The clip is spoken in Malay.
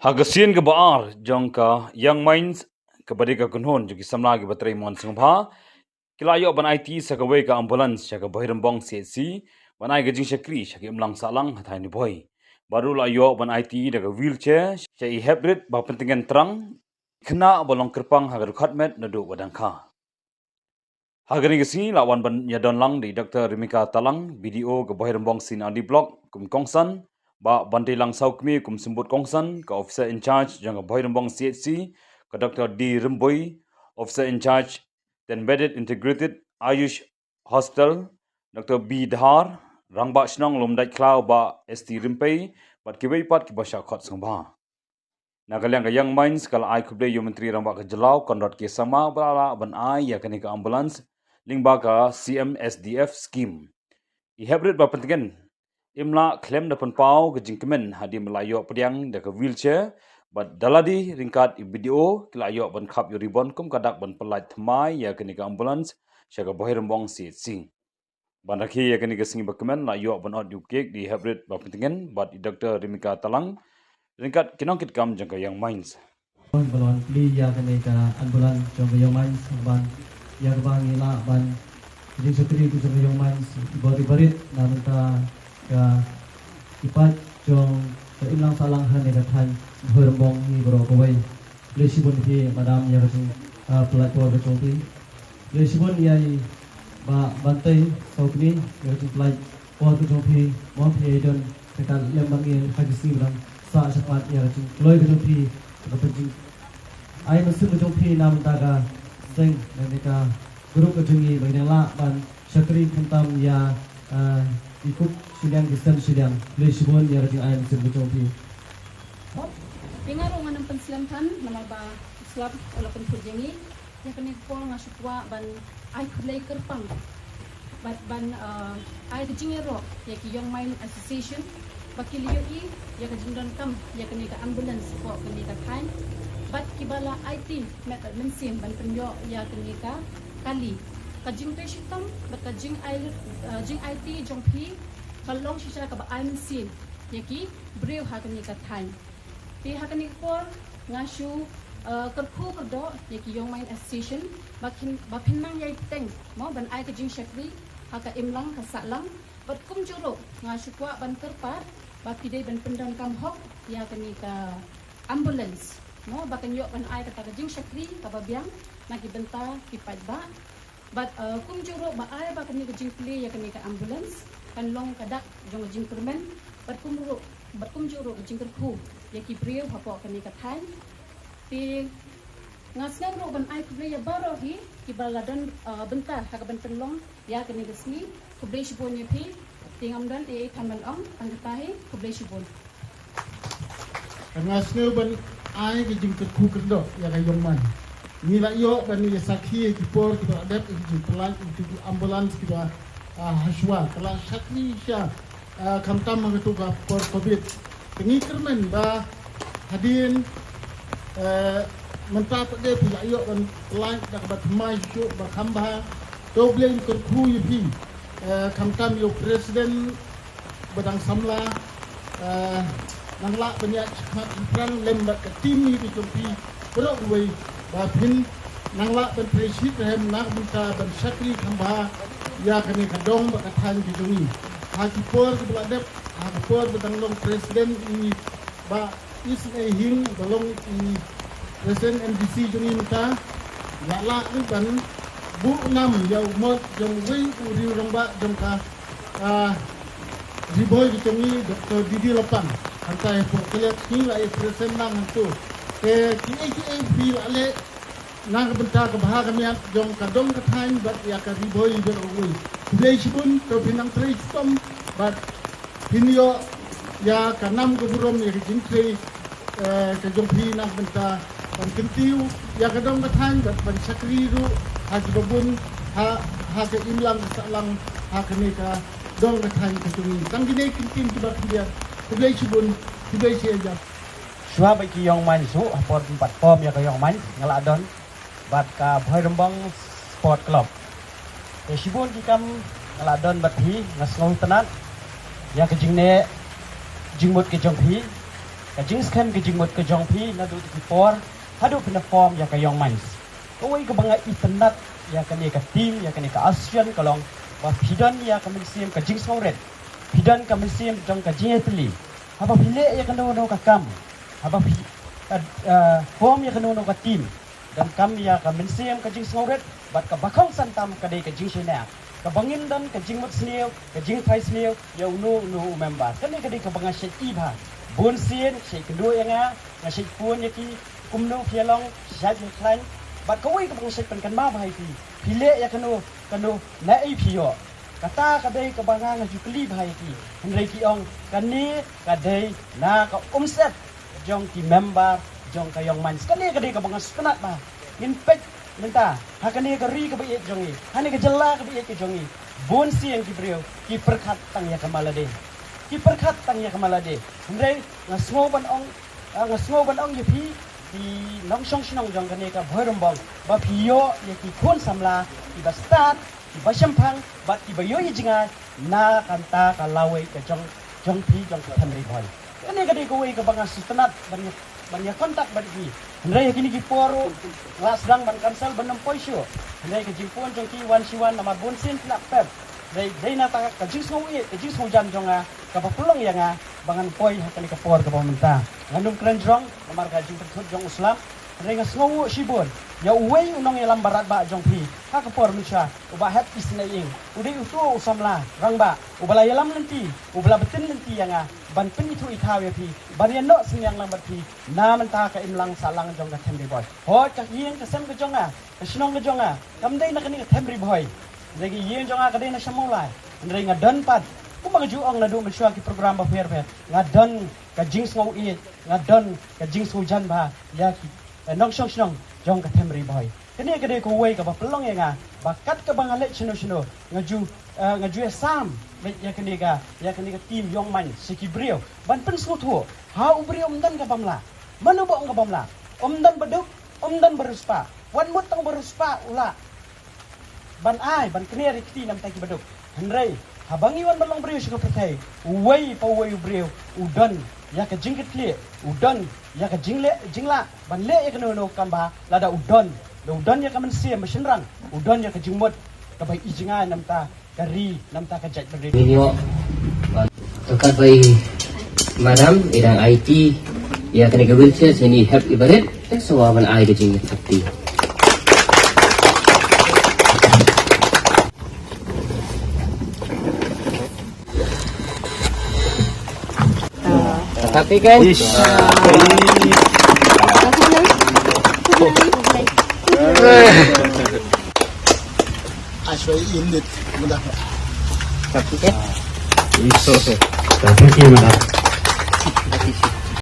Hagasian ke baar jangka Young Minds kepada ke kunhon juki samla ke bateri mon sungpha kilayo ban IT sakawe ka ambulans saka bahiram bong CSC banai ke jing shakri shaki imlang salang hatai ni boy baru layo ban IT daga wheelchair syai hybrid ba pentingan terang kena bolong kerpang hagar khatmet nadu wadangka hagani gesi lawan ban yadon lang di Dr. Rimika Talang BDO ke bahiram bong sin adi blok kum kongsan ba Bante lang saukmi kum sembut kongsan ke officer in charge jangka Bhoirambong CHC ke Dr. D. Rimboy officer in charge the embedded integrated Ayush Hospital Dr. B. Dhar rangba shnong lomdai klau ba ST Rimpei bat kiwei pat ki basha khot sangba nagalyang ka Young Minds kala ai kuble yo menteri rangba ka jelau kondot ke sama bala ban ai ya kani ka ambulans lingba ka CMSDF scheme I hybrid ba pentingan imla klaim dapat pau ke jingkemen hadi melayo pediang dek wheelchair but daladi ringkat video kelayo ban khap yuribon kum kadak ban pelait thmai ya kini ka ambulance syaga Bhoirambong CHC ban rakhi ya kini ka singi bakemen layo ban od yukek di hybrid ba pentingan but Dr. Rimika Talang ringkat kinongkit kam jangka Young Minds balon pli ya kini ka ambulance jangka Young Minds ban ya bang ila ban jing sekri ku jangka Young Minds bari barit namun ta ka ipat jong ka imlang salang han ne kathan Bhoirambong ni bro kawai le sibon hi madam ya jing pelat por jong pi le sibon yai ba bantai saukni ya jing pelat por jong pi mo pi don ka lembang ye hagisi bang sa sapat ya jing loi jong pi ka penjing ai mesu jong pi nam ta ka sing ne ka guru ka jungi bangla ban syakri kentam ya ikut sidang distance sidang lesibon ya rajin ayam sebutong pi. Dengar orang nampan selampan nama ba selap walaupun kurjangi yang kena pol ngasukwa ban ai kulai kerpang ban ai kejingero ya ki Young Mind Association bakil yoi ya kejingdon kam ya kena ka ambulance ko kena ka kain bat kibala IT metal mensim ban penyo ya kena ka kali kajing te shitam bat kajing IT jong pi kalong shisha ka ba I'm sin yaki brew ha kani ka thain ti ha kani por ngashu kerku kerdo yaki Young Mind Association bakin nang yai teng mo ban ai kajing shakri ha ka imlang ka salang bat kum juro ngashu kwa ban kerpat baki dei ban pendang kam hok ya kani ka ambulance mo bakan yo ban ai ka kajing shakri ka babiang nagi benta kipat ba but kum juro ba ay ba kani kajing pli ya kani ka ambulance kan long kadak jong jing permen but kum juro kajing kerku ya ki brio hapo kani ka than ti ngasnang ro ban ay pli ya baro hi ki baladon benta ha ka ban penlong ya kani ka sni kublei shibon ya pi tingam dan e thaman ong angtahi kublei shibon ngasnang ban ay kajing kerku kerdo ya ka Young Mind nila yo dan ni sakhi ki por ki adep ki plan ki ambulance ki haswa kala shakni sha kamtam magatu ka por covid kini kermen ba hadin menta pade pi yo dan plan dak bat mai shu ba khamba to blen kur khu yi kamtam yo president badang samla nangla banyak khmat lembat ke tim ni ki pi pro wei ba pin nangla ben presid hem nak bunta ben sakri khamba ya kani kadong ba kathan ki dungi ha ki por ki bladep ha ki por bedang long president ini ba is a hing balong ini president MDC dungi mita ya la ni ban bu nam ya mod jong wei u riu rong ba jong ka riboy ki dungi Dr. Didi Lapang antai por kelek ni la president nang tu ki feel ale nang benta ka bahaga miat jong kadong ka thain bat ya ka riboy ber oi bleshbun to pinang trei stom bat pinyo ya kanam ko burom ya jintre ka jong pi nang benta ban kentiu ya kadong ka thain bat ban sakri ru ha babun ha ka imlang salang ha ka ni ka dong ka thain ka tuni tang gine kintin ba dia bleshbun bleshia ja Shua bagi Young Minds su apot empat pom ya ka Young Minds ngaladon bat ka Bhoirambong Sport Club. E sibon kikam ngaladon bat hi ngasngong tenat ya ka jingne jingmut ke jong hi ka jing skem ka jing mot ka jong pi na du ti por hadu pina form ya ka yong mans koi ka banga itanat ya ka ni ka team ya ka ni ka ASEAN kalong ba pidan ya ka mensim ka jing songret pidan ka mensim jong ka jing etli haba pile ya ka no ka kam haba form ya ka no ka team dan kami ya ka mensim ka jing songret bat ka bakong santam ka dei ka jing shena ka bangin dan ka jing mot sniu ka jing thai sniu ya no member kan ni ka dei ka banga shek iba bun sien shek kedua yang nga shek pun ya ki kumno pialong shek klan bat koi ka bang shek pen kan ma bai pi pile ya kanu na ai pio kata ka dei ka banga nga jukli bai ki hendrai ki ong kan ni ka dei na ka umset jong ki member jong ka yong mans kan ni ka dei ka banga skenat ba in pek minta hakani ka ri ka bai jong ni hani ka jella ka bai ki jong ni bun sien ki brio ki perkhat tang ya kamalade ki perkhat tang ya kamalade hendrai nga smo ban ong ye pi di nong song snong jong kane ka bhoirombong ba pio ye ki khon samla ki ba start ki ba shampang ba ki ba yo jinga na kanta ka lawe ka jong pi jong ka thamri boy kane ka de ko we ka banga sustanat banyak kontak ba ki ndai kini ki poro las dang ban kansel ban poi sho ndai ka jingpon jong ki wan siwan nama bonsin nak pep dai na ta ka jing song ye ka jing song jam jonga ka ba pulong yang bangan poi hakani ka por ka pemerintah ngandung keren jong nomor ka jing pertut jong islam ndai nga sngowo sibon ya uwei unong ya lambarat ba jong pi ha ka por misha uba hat isnaing udai utu usamla rangba ubala yalam nanti ubala betin nanti yang ban pen itu ikawe pi ban ya no sing yang lambat pi na menta ka imlang salang jong ka temri boy ho ka yeng ka sem ka jonga ka snong ka jonga kamdai na kani ka temri boy lagi yeng jonga ka dai na samulai ndai nga don pat kumbaga juang na do misha ki program ba fair nga don ka jing sngo i nga don ka jing sngo jan ba ya ki nong snong jong ka temri boy kani ka dai ko wei ka ba pelong ya bakat ka bangale chino nga ju sam ya kani ka team yong man siki brio ban pen sutu ha ubrio omdan ka bamla manu ba ka bamla omdan baduk omdan beruspa wan mutang beruspa ula ban ai ban kani rikti nam taki baduk hendrai habangi wan balong brio sika pertai wei pa wei brio udan ya ka jingkit le udan ya ka jingla ban le ya kanu no kamba lada udan ya ka mensia mesinrang udan ya ka jingmot ka bai ijinga namta kari namta ka jaj berdiri video tokat bai madam idang IT ya kani ka wheelchair sini help ibarat semua man ai ka jingit sakti tapi kan Aswai indit mudah. tapi kan tapi